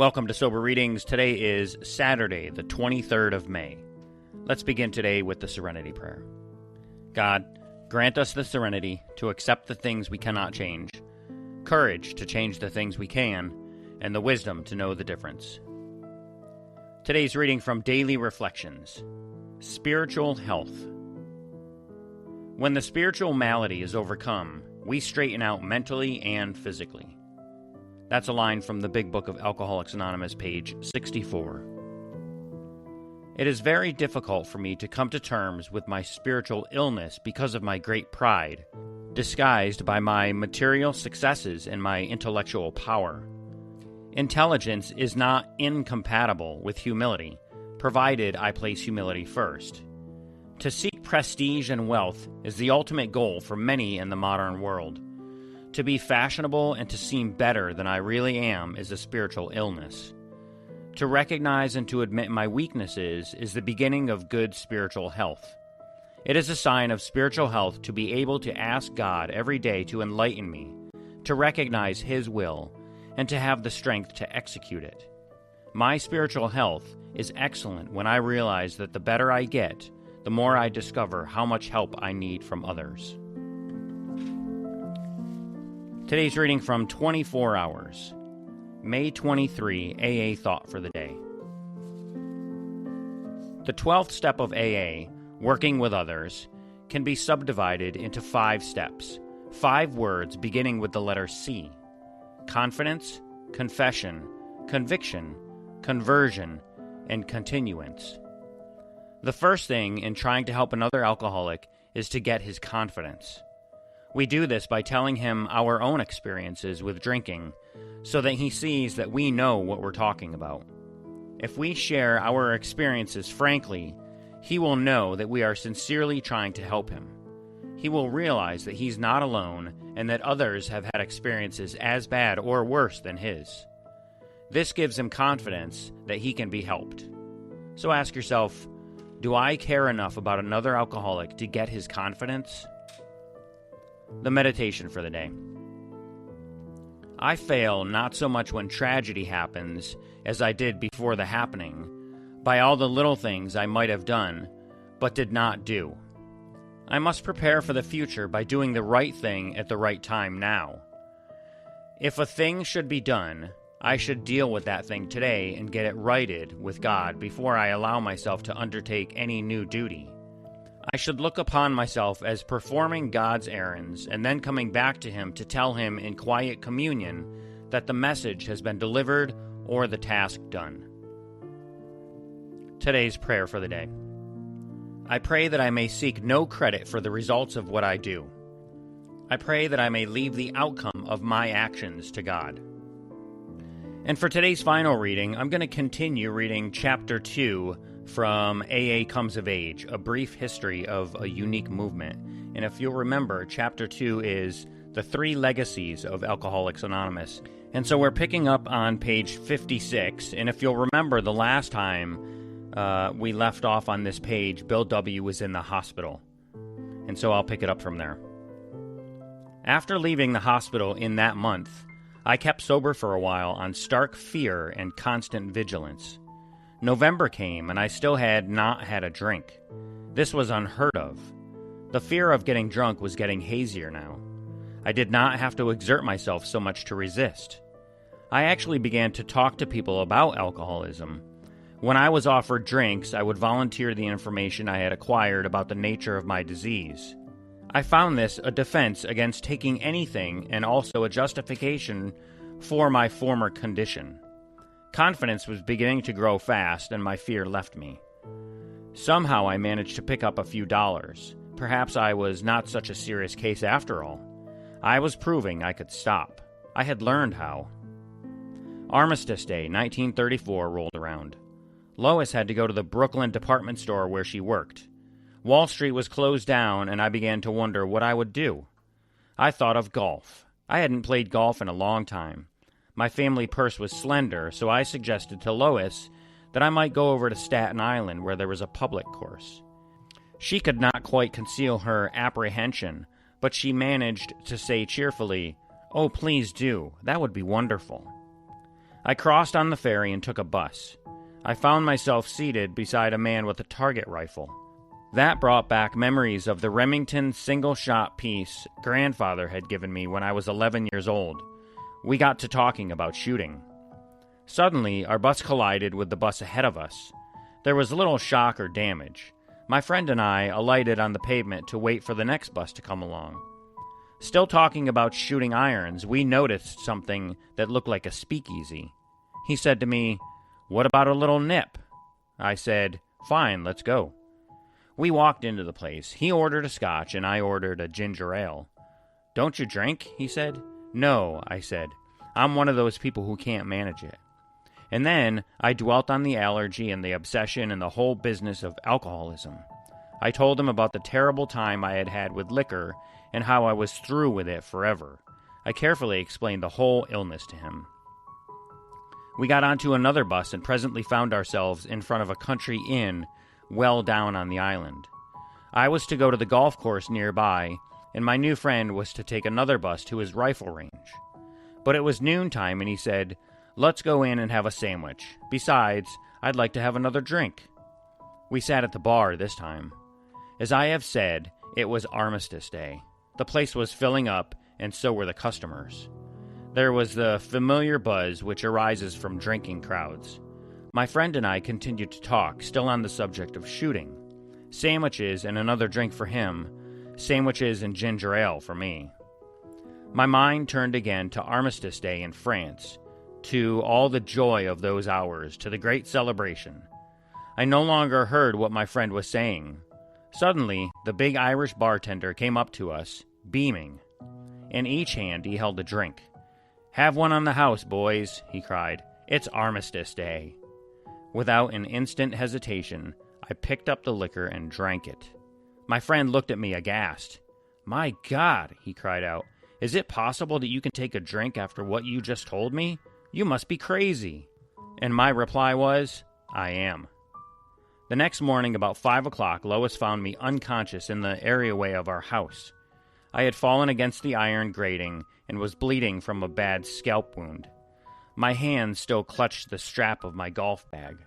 Welcome to Sober Readings. Today is Saturday, the 23rd of May. Let's begin today with the Serenity Prayer. God, grant us the serenity to accept the things we cannot change, courage to change the things we can, and the wisdom to know the difference. Today's reading from Daily Reflections, Spiritual Health. When the spiritual malady is overcome, we straighten out mentally and physically. That's a line from the Big Book of Alcoholics Anonymous, page 64. It is very difficult for me to come to terms with my spiritual illness because of my great pride, disguised by my material successes and my intellectual power. Intelligence is not incompatible with humility, provided I place humility first. To seek prestige and wealth is the ultimate goal for many in the modern world. To be fashionable and to seem better than I really am is a spiritual illness. To recognize and to admit my weaknesses is the beginning of good spiritual health. It is a sign of spiritual health to be able to ask God every day to enlighten me, to recognize His will, and to have the strength to execute it. My spiritual health is excellent when I realize that the better I get, the more I discover how much help I need from others. Today's reading from 24 Hours, May 23, AA Thought for the Day. The 12th step of AA, working with others, can be subdivided into 5 steps, 5 words beginning with the letter C: confidence, confession, conviction, conversion, and continuance. The first thing in trying to help another alcoholic is to get his confidence. We do this by telling him our own experiences with drinking, so that he sees that we know what we're talking about. If we share our experiences frankly, he will know that we are sincerely trying to help him. He will realize that he's not alone and that others have had experiences as bad or worse than his. This gives him confidence that he can be helped. So ask yourself, do I care enough about another alcoholic to get his confidence? The meditation for the day. I fail not so much when tragedy happens as I did before the happening, by all the little things I might have done, but did not do. I must prepare for the future by doing the right thing at the right time now. If a thing should be done, I should deal with that thing today and get it righted with God before I allow myself to undertake any new duty. I should look upon myself as performing God's errands and then coming back to Him to tell Him in quiet communion that the message has been delivered or the task done. Today's prayer for the day. I pray that I may seek no credit for the results of what I do. I pray that I may leave the outcome of my actions to God. And for today's final reading, I'm going to continue reading Chapter 2 from AA Comes of Age, a brief history of a unique movement. And if you'll remember, Chapter 2 is the 3 legacies of Alcoholics Anonymous. And so we're picking up on page 56. And if you'll remember, the last time we left off on this page, Bill W. was in the hospital. And so I'll pick it up from there. After leaving the hospital in that month, I kept sober for a while on stark fear and constant vigilance. November came, and I still had not had a drink. This was unheard of. The fear of getting drunk was getting hazier now. I did not have to exert myself so much to resist. I actually began to talk to people about alcoholism. When I was offered drinks, I would volunteer the information I had acquired about the nature of my disease. I found this a defense against taking anything and also a justification for my former condition. Confidence was beginning to grow fast, and my fear left me. Somehow I managed to pick up a few dollars. Perhaps I was not such a serious case after all. I was proving I could stop. I had learned how. Armistice Day, 1934, rolled around. Lois had to go to the Brooklyn department store where she worked. Wall Street was closed down, and I began to wonder what I would do. I thought of golf. I hadn't played golf in a long time. My family purse was slender, so I suggested to Lois that I might go over to Staten Island where there was a public course. She could not quite conceal her apprehension, but she managed to say cheerfully, "Oh, please do. That would be wonderful." I crossed on the ferry and took a bus. I found myself seated beside a man with a target rifle. That brought back memories of the Remington single-shot piece grandfather had given me when I was 11 years old. We got to talking about shooting. Suddenly, our bus collided with the bus ahead of us. There was little shock or damage. My friend and I alighted on the pavement to wait for the next bus to come along. Still talking about shooting irons, we noticed something that looked like a speakeasy. He said to me, "What about a little nip?" I said, "Fine, let's go." We walked into the place. He ordered a scotch and I ordered a ginger ale. "Don't you drink?" he said. "No," I said. "I'm one of those people who can't manage it." And then I dwelt on the allergy and the obsession and the whole business of alcoholism. I told him about the terrible time I had had with liquor and how I was through with it forever. I carefully explained the whole illness to him. We got onto another bus and presently found ourselves in front of a country inn well down on the island. I was to go to the golf course nearby, and my new friend was to take another bus to his rifle range. But it was noontime, and he said, "Let's go in and have a sandwich. Besides, I'd like to have another drink." We sat at the bar this time. As I have said, it was Armistice Day. The place was filling up, and so were the customers. There was the familiar buzz which arises from drinking crowds. My friend and I continued to talk, still on the subject of shooting. Sandwiches and another drink for him, sandwiches and ginger ale for me. My mind turned again to Armistice Day in France, to all the joy of those hours, to the great celebration. I no longer heard what my friend was saying. Suddenly, the big Irish bartender came up to us, beaming. In each hand he held a drink. "Have one on the house, boys," he cried. "It's Armistice Day." Without an instant hesitation, I picked up the liquor and drank it. My friend looked at me aghast. "My God," he cried out, "is it possible that you can take a drink after what you just told me? You must be crazy." And my reply was, "I am." The next morning, about 5 o'clock, Lois found me unconscious in the areaway of our house. I had fallen against the iron grating and was bleeding from a bad scalp wound. My hand still clutched the strap of my golf bag.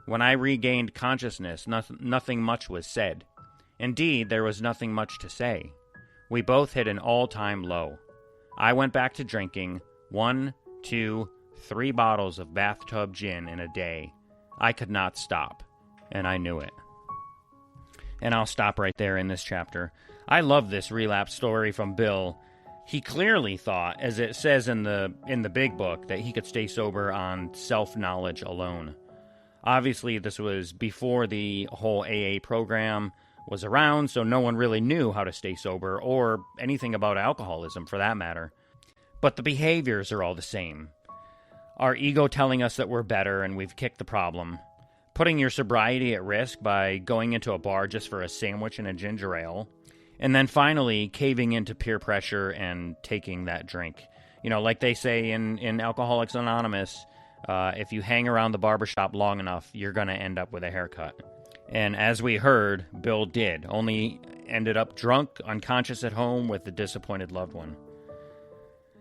When I regained consciousness, nothing much was said. Indeed, there was nothing much to say. We both hit an all-time low. I went back to drinking 1, 2, 3 bottles of bathtub gin in a day. I could not stop, and I knew it. And I'll stop right there in this chapter. I love this relapse story from Bill. He clearly thought, as it says in the big book, that he could stay sober on self-knowledge alone. Obviously, this was before the whole AA program was around, so no one really knew how to stay sober, or anything about alcoholism for that matter. But the behaviors are all the same. Our ego telling us that we're better and we've kicked the problem. Putting your sobriety at risk by going into a bar just for a sandwich and a ginger ale. And then finally, caving into peer pressure and taking that drink. You know, like they say in Alcoholics Anonymous, if you hang around the barbershop long enough, you're going to end up with a haircut. And as we heard, Bill did. Only ended up drunk, unconscious at home with a disappointed loved one.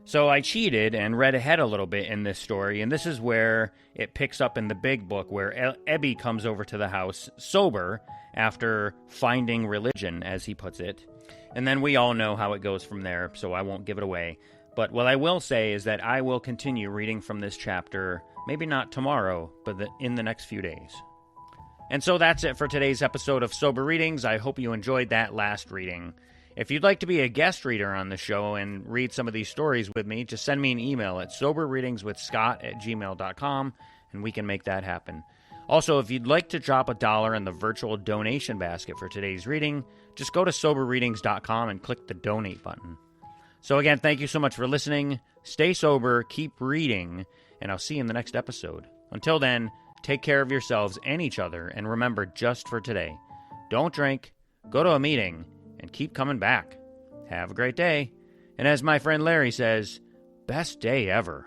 So I cheated and read ahead a little bit in this story, and this is where it picks up in the big book, where Ebby comes over to the house sober after finding religion, as he puts it. And then we all know how it goes from there, so I won't give it away. But what I will say is that I will continue reading from this chapter, maybe not tomorrow, but in the next few days. And so that's it for today's episode of Sober Readings. I hope you enjoyed that last reading. If you'd like to be a guest reader on the show and read some of these stories with me, just send me an email at soberreadingswithscott@gmail.com, and we can make that happen. Also, if you'd like to drop $1 in the virtual donation basket for today's reading, just go to soberreadings.com and click the donate button. So again, thank you so much for listening. Stay sober, keep reading, and I'll see you in the next episode. Until then, take care of yourselves and each other, and remember, just for today, don't drink, go to a meeting, and keep coming back. Have a great day. And as my friend Larry says, best day ever.